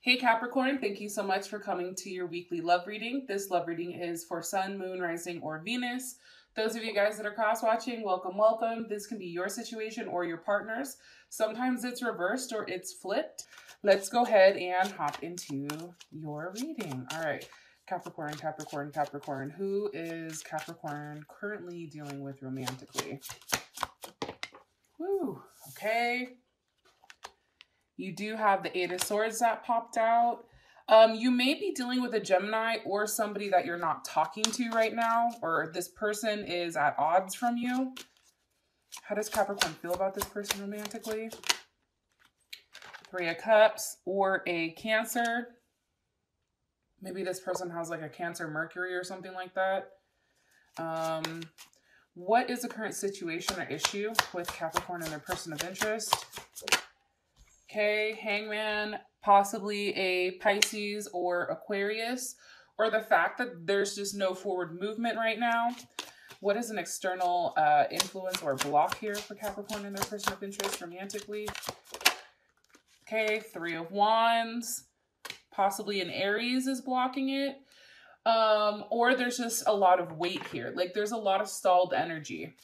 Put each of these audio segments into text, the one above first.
Hey Capricorn, thank you so much for coming to your weekly love reading. This love reading is for Sun, Moon, Rising, or Venus. Those of you guys that are cross-watching, welcome, welcome. This can be your situation or your partner's. Sometimes it's reversed or it's flipped. Let's go ahead and hop into your reading. All right, Capricorn, Capricorn, Capricorn. Who is Capricorn currently dealing with romantically? Woo, okay. You do have the Eight of Swords that popped out. You may be dealing with a Gemini or somebody that you're not talking to right now, or this person is at odds from you. How does Capricorn feel about this person romantically? Three of Cups or a Cancer. Maybe this person has like a Cancer Mercury or something like that. What is the current situation or issue with Capricorn and their person of interest? Okay, Hangman, possibly a Pisces or Aquarius, or the fact that there's just no forward movement right now. What is an external influence or block here for Capricorn and their person of interest romantically? Okay, Three of Wands, possibly an Aries is blocking it, or there's just a lot of weight here. Like there's a lot of stalled energy.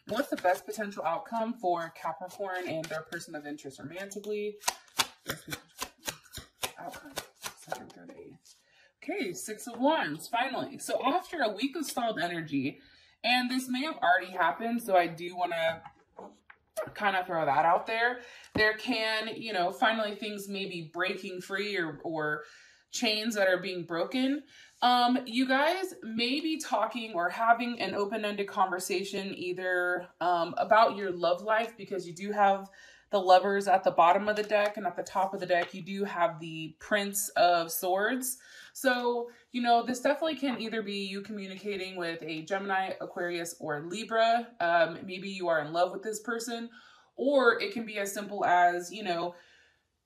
What's the best potential outcome for Capricorn and their person of interest romantically? Outcome, second, third, eighth. Okay, Six of Wands, finally. So after a week of stalled energy, and this may have already happened, so I do want to kind of throw that out there. There can, finally things may be breaking free or chains that are being broken. You guys may be talking or having an open-ended conversation either about your love life, because you do have the Lovers at the bottom of the deck, and at the top of the deck you do have the Prince of Swords. So, this definitely can either be you communicating with a Gemini, Aquarius, or Libra. Maybe you are in love with this person, or it can be as simple as,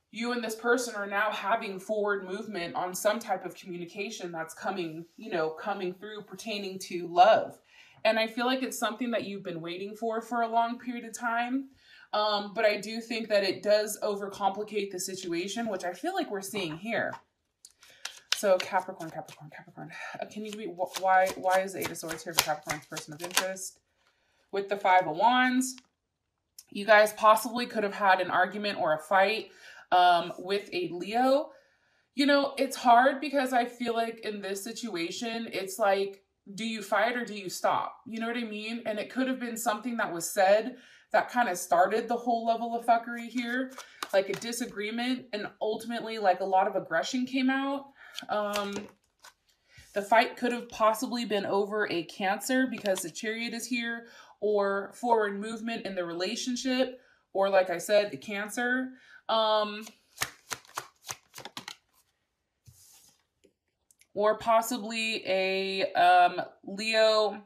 you and this person are now having forward movement on some type of communication that's coming through pertaining to love. And I feel like it's something that you've been waiting for a long period of time. But I do think that it does overcomplicate the situation, which I feel like we're seeing here. So Capricorn, Capricorn, Capricorn. Can you read why is the Eight of Swords here for Capricorn's person of interest? With the Five of Wands, you guys possibly could have had an argument or a fight with a Leo. It's hard because I feel like in this situation, it's like, do you fight or do you stop? You know what I mean? And it could have been something that was said that kind of started the whole level of fuckery here, like a disagreement, and ultimately like a lot of aggression came out. The fight could have possibly been over a Cancer because the Chariot is here, or forward movement in the relationship, or like I said, the Cancer. Or possibly a Leo,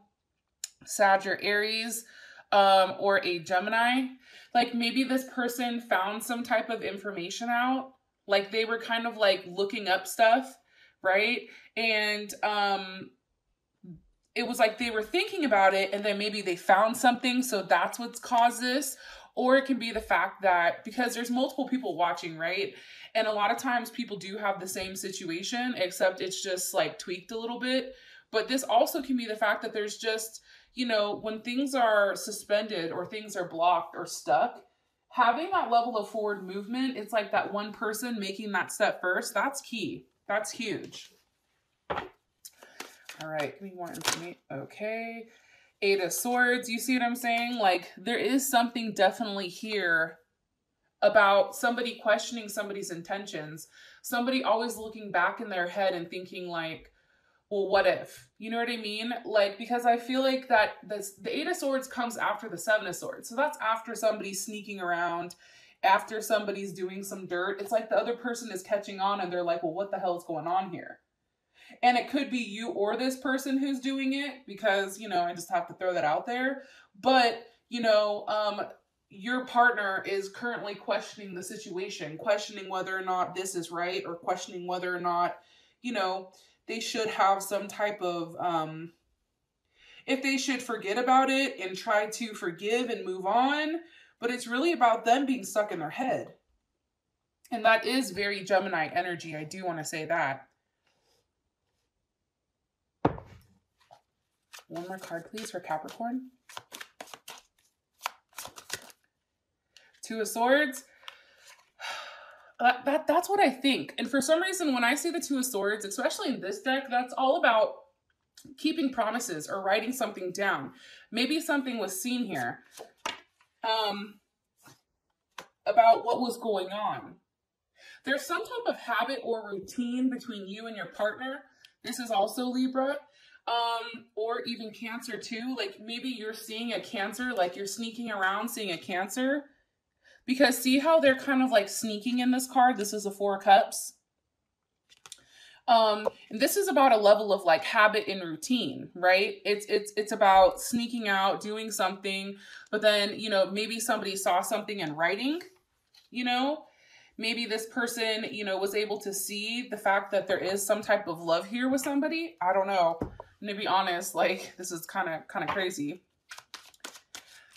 Sag, or Aries, or a Gemini. Like maybe this person found some type of information out. Like they were kind of like looking up stuff, right? And it was like they were thinking about it, and then maybe they found something, so that's what's caused this. Or it can be the fact that because there's multiple people watching, right? And a lot of times people do have the same situation, except it's just like tweaked a little bit. But this also can be the fact that there's just, when things are suspended or things are blocked or stuck, having that level of forward movement, it's like that one person making that step first. That's key. That's huge. All right, give me more information. Okay. Eight of Swords, you see what I'm saying? Like there is something definitely here about somebody questioning somebody's intentions. Somebody always looking back in their head and thinking like, well, what if? You know what I mean? Like, because I feel like that the Eight of Swords comes after the Seven of Swords. So that's after somebody's sneaking around, after somebody's doing some dirt. It's like the other person is catching on and they're like, well, what the hell is going on here? And it could be you or this person who's doing it, because, I just have to throw that out there. But, your partner is currently questioning the situation, questioning whether or not this is right, or questioning whether or not, they should have some type of, if they should forget about it and try to forgive and move on. But it's really about them being stuck in their head. And that is very Gemini energy. I do want to say that. One more card, please, for Capricorn. Two of Swords. That's what I think. And for some reason, when I see the Two of Swords, especially in this deck, that's all about keeping promises or writing something down. Maybe something was seen here about what was going on. There's some type of habit or routine between you and your partner. This is also Libra, or even Cancer too. Like maybe you're seeing a Cancer, like you're sneaking around seeing a Cancer. Because see how they're kind of like sneaking in this card? This is a Four of Cups. And this is about a level of like habit and routine, right? It's about sneaking out, doing something, but then, you know, maybe somebody saw something in writing, you know? Maybe this person, you know, was able to see the fact that there is some type of love here with somebody. I don't know. And to be honest, like, this is kind of crazy.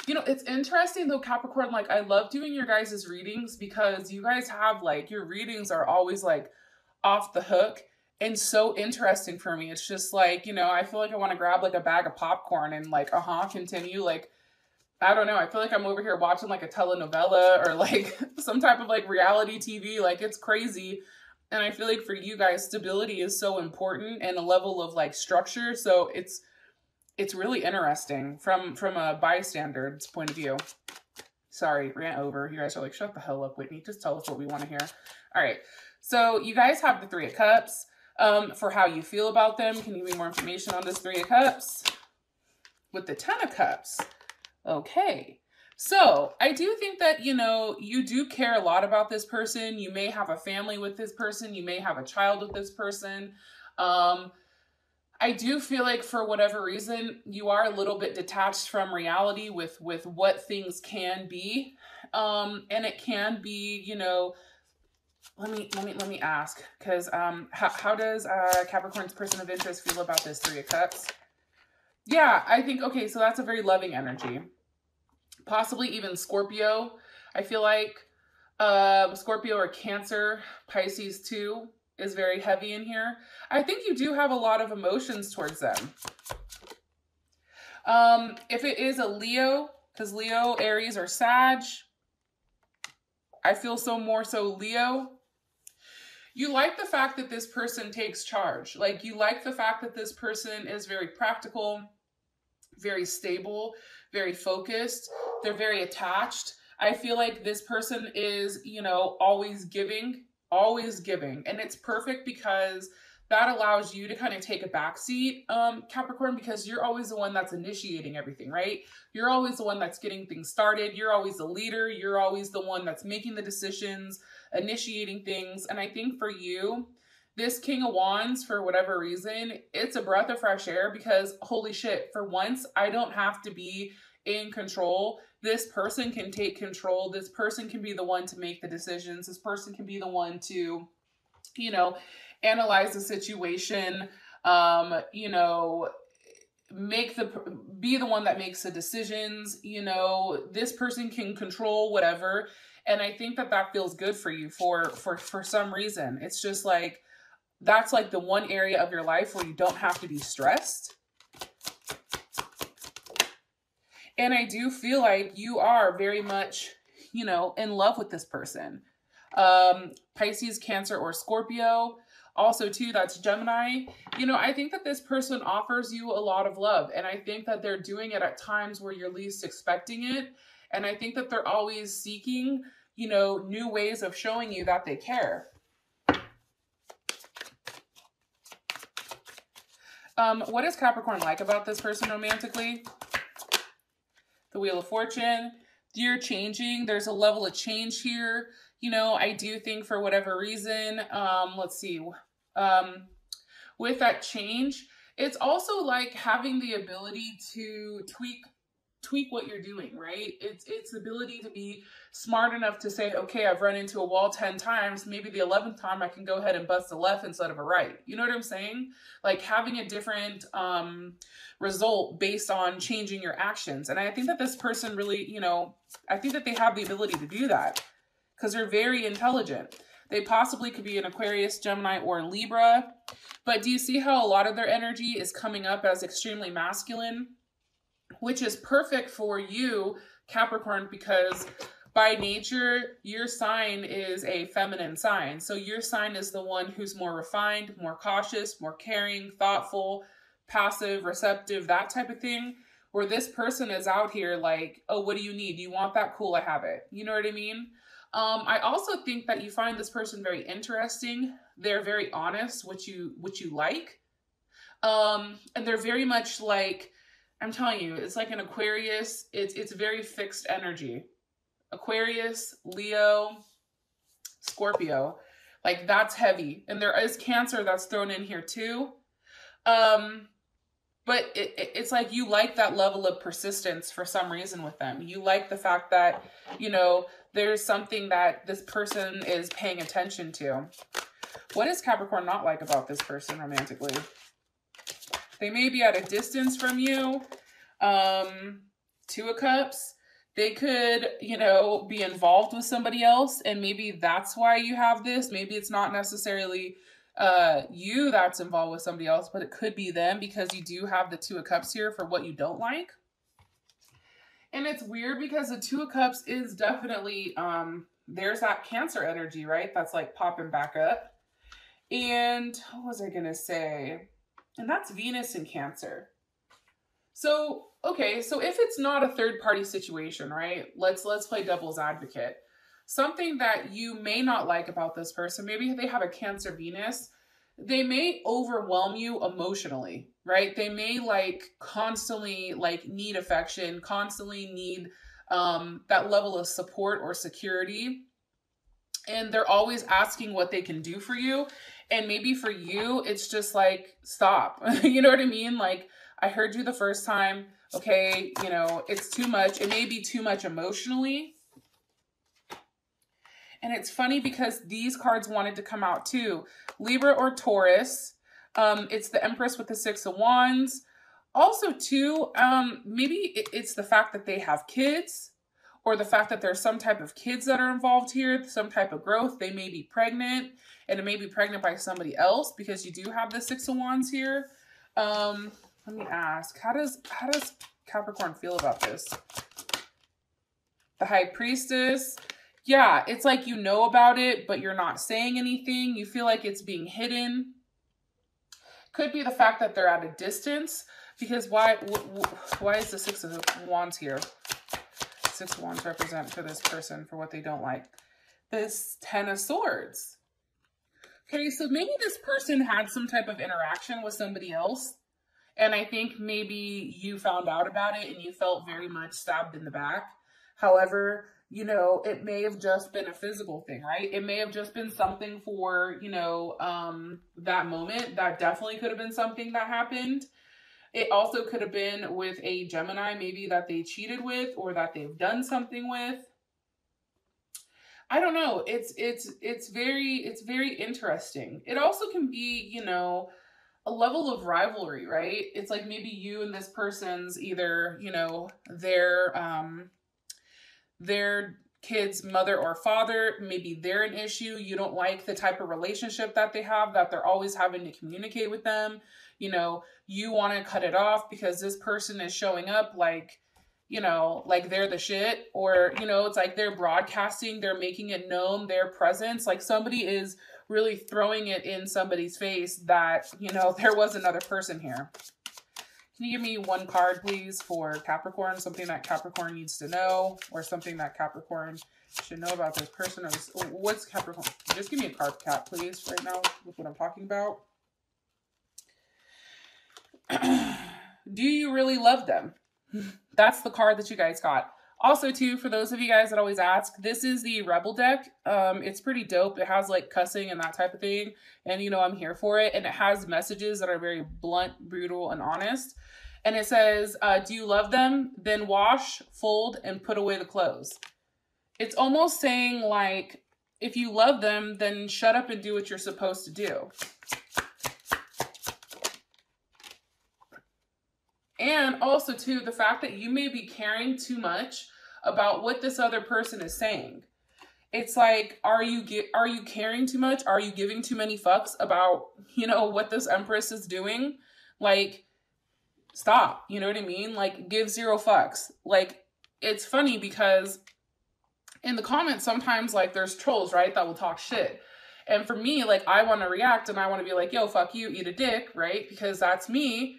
You know, it's interesting though, Capricorn, like, I love doing your guys' readings because you guys have, like, your readings are always, like, off the hook and so interesting for me. It's just, like, you know, I feel like I want to grab, like, a bag of popcorn and, like, continue, like, I don't know. I feel like I'm over here watching like a telenovela or like some type of like reality TV. Like it's crazy. And I feel like for you guys, stability is so important and a level of like structure. So it's really interesting from a bystander's point of view. Sorry, ran over. You guys are like, shut the hell up, Whitney. Just tell us what we want to hear. All right. So you guys have the Three of Cups for how you feel about them. Can you give me more information on this Three of Cups? With the Ten of Cups. Okay, so I do think that, you know, you do care a lot about this person. You may have a family with this person. You may have a child with this person. I do feel like for whatever reason, you are a little bit detached from reality with what things can be. And it can be, you know, let me ask, because how does Capricorn's person of interest feel about this Three of Cups? Yeah, I think, okay, so that's a very loving energy. Possibly even Scorpio. I feel like Scorpio or Cancer, Pisces too, is very heavy in here. I think you do have a lot of emotions towards them. If it is a Leo, because Leo, Aries, or Sag, I feel more so Leo. You like the fact that this person takes charge. Like you like the fact that this person is very practical, very stable, very focused. They're very attached. I feel like this person is, you know, always giving. And it's perfect because that allows you to kind of take a backseat, Capricorn, because you're always the one that's initiating everything, right? You're always the one that's getting things started. You're always the leader. You're always the one that's making the decisions, initiating things. And I think for you, this King of Wands, for whatever reason, it's a breath of fresh air because holy shit, for once, I don't have to be in control. This person can take control. This person can be the one to make the decisions. This person can be the one to, you know, analyze the situation, you know, be the one that makes the decisions. You know, this person can control whatever. And I think that that feels good for you for some reason. It's just like, that's like the one area of your life where you don't have to be stressed. And I do feel like you are very much, you know, in love with this person. Pisces, Cancer, or Scorpio. Also, too, that's Gemini. You know, I think that this person offers you a lot of love. And I think that they're doing it at times where you're least expecting it. And I think that they're always seeking, you know, new ways of showing you that they care. What is Capricorn like about this person romantically? The Wheel of Fortune. You're changing. There's a level of change here. You know, I do think for whatever reason, let's see, with that change, it's also like having the ability to tweak what you're doing, right? It's the ability to be smart enough to say, okay, I've run into a wall 10 times. Maybe the 11th time I can go ahead and bust a left instead of a right. You know what I'm saying? Like having a different result based on changing your actions. And I think that this person really, you know, I think that they have the ability to do that. because they're very intelligent. They possibly could be an Aquarius, Gemini, or Libra. But do you see how a lot of their energy is coming up as extremely masculine? Which is perfect for you, Capricorn, because by nature, your sign is a feminine sign. So your sign is the one who's more refined, more cautious, more caring, thoughtful, passive, receptive, that type of thing. Where this person is out here like, oh, what do you need? Do you want that? Cool, I have it. You know what I mean? I also think that you find this person very interesting. They're very honest, which you like. And they're very much like, I'm telling you, it's like an Aquarius. It's very fixed energy. Aquarius, Leo, Scorpio. Like, that's heavy. And there is Cancer that's thrown in here too. But it's like you like that level of persistence for some reason with them. You like the fact that, you know, there's something that this person is paying attention to. What is Capricorn not like about this person romantically? They may be at a distance from you. Two of Cups. They could, you know, be involved with somebody else. And maybe that's why you have this. Maybe it's not necessarily you that's involved with somebody else, but it could be them because you do have the Two of Cups here for what you don't like. And it's weird because the Two of Cups is definitely, there's that Cancer energy, right? That's like popping back up. And what was I going to say? And that's Venus in Cancer. So, okay, so if it's not a third party situation, right? Let's play devil's advocate. Something that you may not like about this person, maybe they have a Cancer Venus, they may overwhelm you emotionally, right? They may like constantly like need affection, constantly need that level of support or security. And they're always asking what they can do for you. And maybe for you, it's just like, stop. You know what I mean? Like, I heard you the first time. Okay, you know, it's too much. It may be too much emotionally. And it's funny because these cards wanted to come out too. Libra or Taurus. It's the Empress with the Six of Wands. Also too, maybe it's the fact that they have kids, or the fact that there's some type of kids that are involved here, some type of growth. They may be pregnant, and it may be pregnant by somebody else because you do have the Six of Wands here. Let me ask, how does Capricorn feel about this? The High Priestess. Yeah, it's like you know about it, but you're not saying anything. You feel like it's being hidden. Could be the fact that they're at a distance, because why is the Six of Wands here? Six of Wands represent for this person for what they don't like. This Ten of Swords. Okay, so maybe this person had some type of interaction with somebody else. And I think maybe you found out about it and you felt very much stabbed in the back. However, you know, it may have just been a physical thing, right? It may have just been something for, you know, that moment. That definitely could have been something that happened. It also could have been with a Gemini, maybe that they cheated with or that they've done something with. I don't know. It's very interesting. It also can be, you know, a level of rivalry, right? It's like maybe you and this person's either, you know, their kid's mother or father, maybe they're an issue. You don't like the type of relationship that they have, that they're always having to communicate with them. You know, you want to cut it off because this person is showing up like, you know, like they're the shit, or, you know, it's like they're broadcasting, they're making it known, their presence, like somebody is really throwing it in somebody's face that, you know, there was another person here. Can you give me one card, please, for Capricorn? Something that Capricorn needs to know, or something that Capricorn should know about this person. Or what's Capricorn? Just give me a card, Cap, please, right now, with what I'm talking about. Do you really love them? That's the card that you guys got. Also, too, for those of you guys that always ask, this is the Rebel deck. It's pretty dope. It has, like, cussing and that type of thing. And, you know, I'm here for it. And it has messages that are very blunt, brutal, and honest. And it says, do you love them? Then wash, fold, and put away the clothes. It's almost saying, like, if you love them, then shut up and do what you're supposed to do. And also, too, the fact that you may be caring too much about what this other person is saying. it's like, are you caring too much? Are you giving too many fucks about, you know, what this Empress is doing? Like, stop. You know what I mean? Like, give zero fucks. Like, it's funny because in the comments, sometimes, like, there's trolls, right, that will talk shit. And for me, like, I want to react and I want to be like, yo, fuck you, eat a dick, right? Because that's me,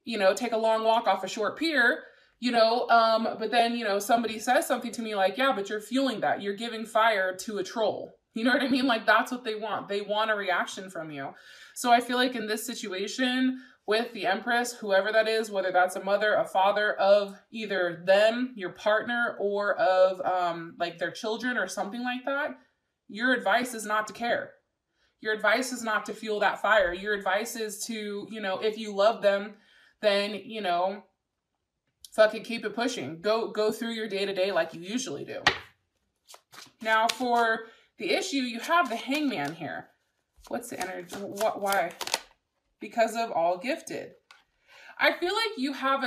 you know, take a long walk off a short pier, you know, but then, you know, somebody says something to me like, yeah, but you're fueling that. You're giving fire to a troll. You know what I mean? Like, that's what they want. They want a reaction from you. So I feel like in this situation with the Empress, whoever that is, whether that's a mother, a father of either them, your partner, or of like their children or something like that, your advice is not to care. Your advice is not to fuel that fire. Your advice is to, you know, if you love them, then, you know, fucking keep it pushing. Go through your day-to-day like you usually do. Now, for the issue, you have the Hangman here. What's the energy? Why? Because of all gifted. I feel like you have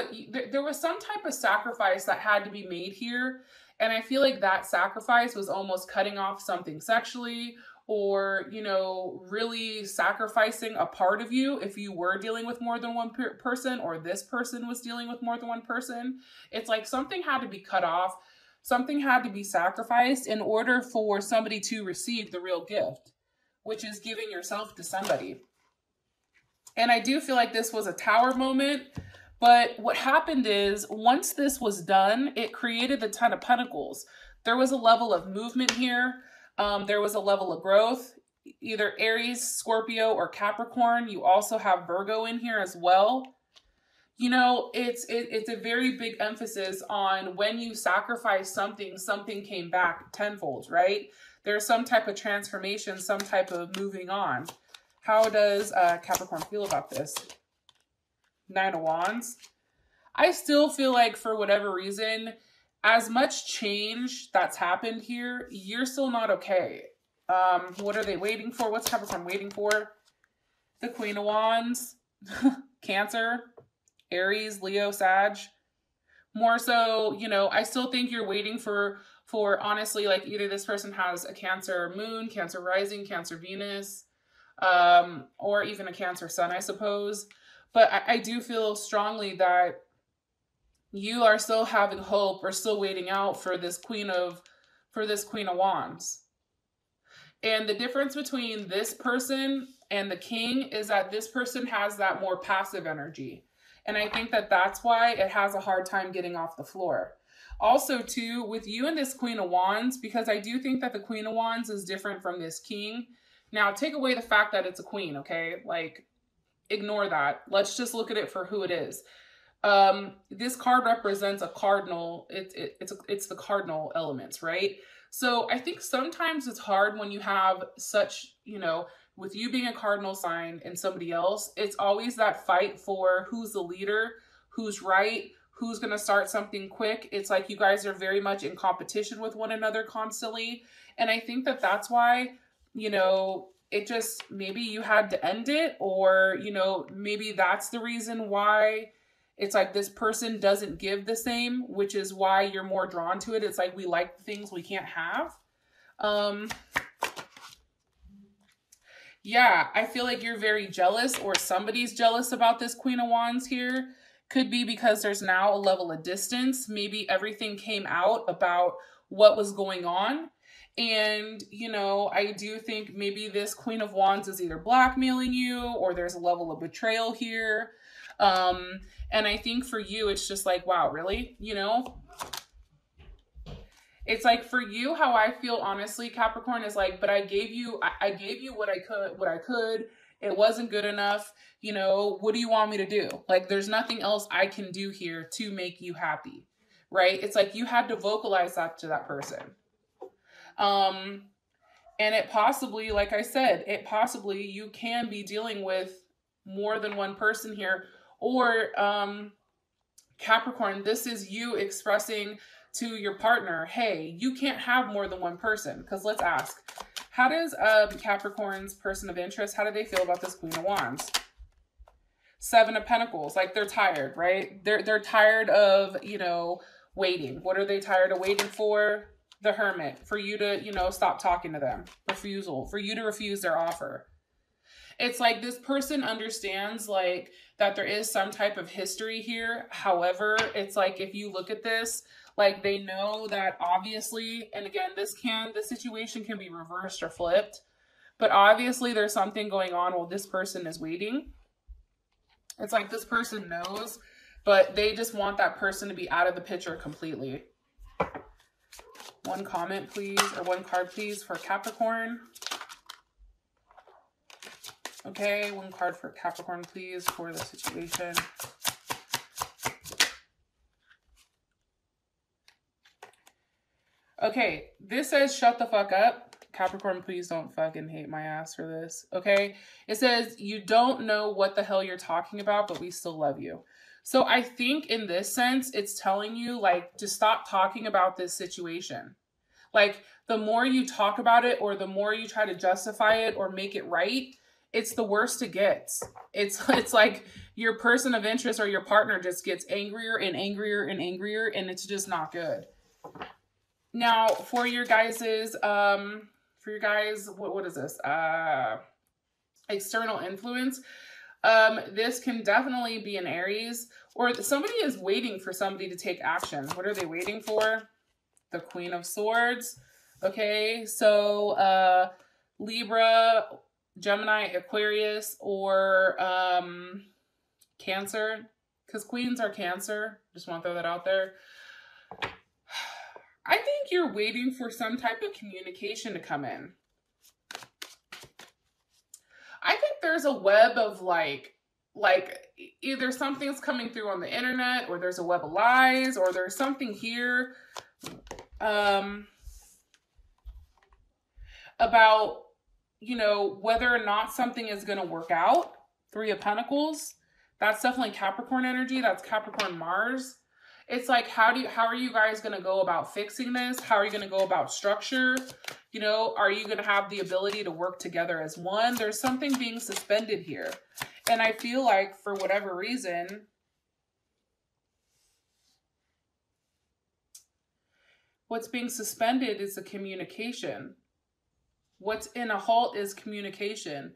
there was some type of sacrifice that had to be made here. And I feel like that sacrifice was almost cutting off something sexually, or, you know, really sacrificing a part of you if you were dealing with more than one person, or this person was dealing with more than one person. It's like something had to be cut off. Something had to be sacrificed in order for somebody to receive the real gift, which is giving yourself to somebody. And I do feel like this was a Tower moment. But what happened is, once this was done, it created the Ten of Pentacles. There was a level of movement here. There was a level of growth. Either Aries, Scorpio, or Capricorn. You also have Virgo in here as well. You know, it's a very big emphasis on when you sacrifice something, something came back tenfold, right? There's some type of transformation, some type of moving on. How does Capricorn feel about this? 9 of Wands. I still feel like, for whatever reason, as much change that's happened here, you're still not okay. What are they waiting for? What's Capricorn waiting for? The Queen of Wands. Cancer. Aries, Leo, Sag. More so, you know, I still think you're waiting for honestly, like, either this person has a Cancer moon, Cancer rising, Cancer Venus, or even a Cancer sun, I suppose. But I do feel strongly that you are still having hope, or still waiting out for this Queen of Wands. And the difference between this person and the King is that this person has that more passive energy. And I think that that's why it has a hard time getting off the floor. Also, too, with you and this Queen of Wands, because I do think that the Queen of Wands is different from this King. Now, take away the fact that it's a queen, okay? Like, ignore that. Let's just look at it for who it is. This card represents a cardinal. It's the cardinal elements, right? So I think sometimes it's hard when you have such, you know, with you being a cardinal sign and somebody else, it's always that fight for who's the leader, who's right, who's going to start something quick. It's like you guys are very much in competition with one another constantly. And I think that that's why, you know, it just, maybe you had to end it, or, you know, maybe that's the reason why it's like this person doesn't give the same, which is why you're more drawn to it. It's like, we like the things we can't have. Yeah, I feel like you're very jealous, or somebody's jealous about this Queen of Wands here. Could be because there's now a level of distance. Maybe everything came out about what was going on. And, you know, I do think maybe this Queen of Wands is either blackmailing you, or there's a level of betrayal here. And I think for you, it's just like, wow, really? You know? It's like, for you, how I feel, honestly, Capricorn, is like, but I gave you what I could. It wasn't good enough. You know, what do you want me to do? Like, there's nothing else I can do here to make you happy, right? It's like, you had to vocalize that to that person. And it possibly, like I said, you can be dealing with more than one person here, or, Capricorn, this is you expressing to your partner, hey, you can't have more than one person. Because let's ask, how does Capricorn's person of interest, how do they feel about this Queen of Wands? 7 of Pentacles, like, they're tired, right? They're tired of, you know, waiting. What are they tired of waiting for? the Hermit, for you to, you know, stop talking to them. Refusal, for you to refuse their offer. It's like this person understands like that there is some type of history here. However, it's like if you look at this, like they know that obviously, and again, this situation can be reversed or flipped, but obviously there's something going on while this person is waiting. It's like this person knows, but they just want that person to be out of the picture completely. One comment, please, or one card, please, for Capricorn. Okay, one card for Capricorn, please, for the situation. Okay, this says shut the fuck up. Capricorn, please don't fucking hate my ass for this, okay? It says you don't know what the hell you're talking about, but we still love you. So I think in this sense, it's telling you, like, to stop talking about this situation. Like, the more you talk about it or the more you try to justify it or make it right, it's the worst it gets. It's like your person of interest or your partner just gets angrier and angrier and angrier, and it's just not good. Now, for your guys's, what is this? External influence. This can definitely be an Aries, or somebody is waiting for somebody to take action. What are they waiting for? The Queen of Swords. Okay, so Libra, Gemini, Aquarius, or Cancer, because queens are Cancer. Just want to throw that out there. I think you're waiting for some type of communication to come in. I think there's a web of like either something's coming through on the internet, or there's a web of lies, or there's something here about, you know, whether or not something is going to work out. Three of Pentacles. That's definitely Capricorn energy. That's Capricorn Mars. It's like, how are you guys going to go about fixing this? How are you going to go about structure? You know, are you going to have the ability to work together as one? There's something being suspended here. And I feel like for whatever reason, what's being suspended is the communication. What's in a halt is communication.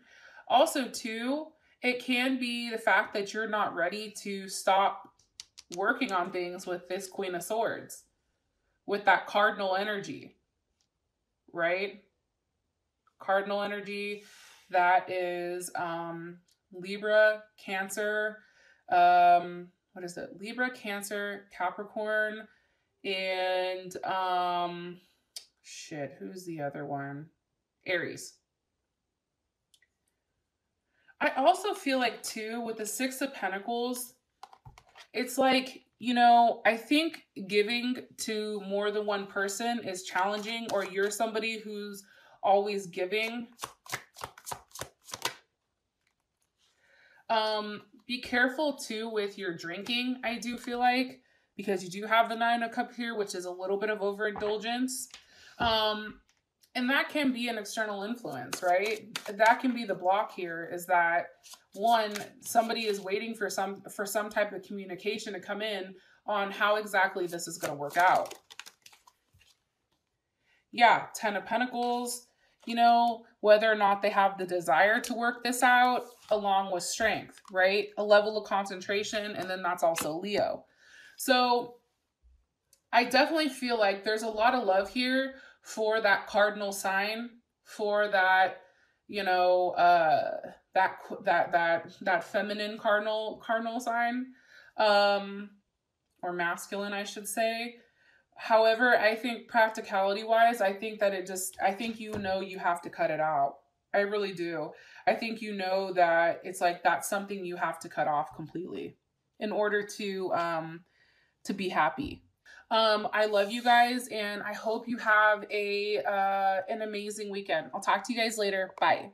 Also, too, it can be the fact that you're not ready to stop working on things with this Queen of Swords, with that cardinal energy, right? Cardinal energy, that is Libra, Cancer, what is it? Libra, Cancer, Capricorn, and shit, who's the other one? Aries. I also feel like, too, with the Six of Pentacles, it's like, you know, I think giving to more than one person is challenging, or you're somebody who's always giving. Be careful, too, with your drinking, I do feel like, because you do have the Nine of Cups here, which is a little bit of overindulgence. And that can be an external influence, right? That can be the block here, is that, one, somebody is waiting for some type of communication to come in on how exactly this is going to work out. Yeah, Ten of Pentacles, you know, whether or not they have the desire to work this out, along with strength, right? A level of concentration, and then that's also Leo. So I definitely feel like there's a lot of love here for that cardinal sign, for that, you know, that feminine cardinal sign, or masculine, I should say. However, I think practicality wise, I think you know you have to cut it out. I really do. I think you know that it's like that's something you have to cut off completely in order to be happy. I love you guys, and I hope you have an amazing weekend. I'll talk to you guys later. Bye.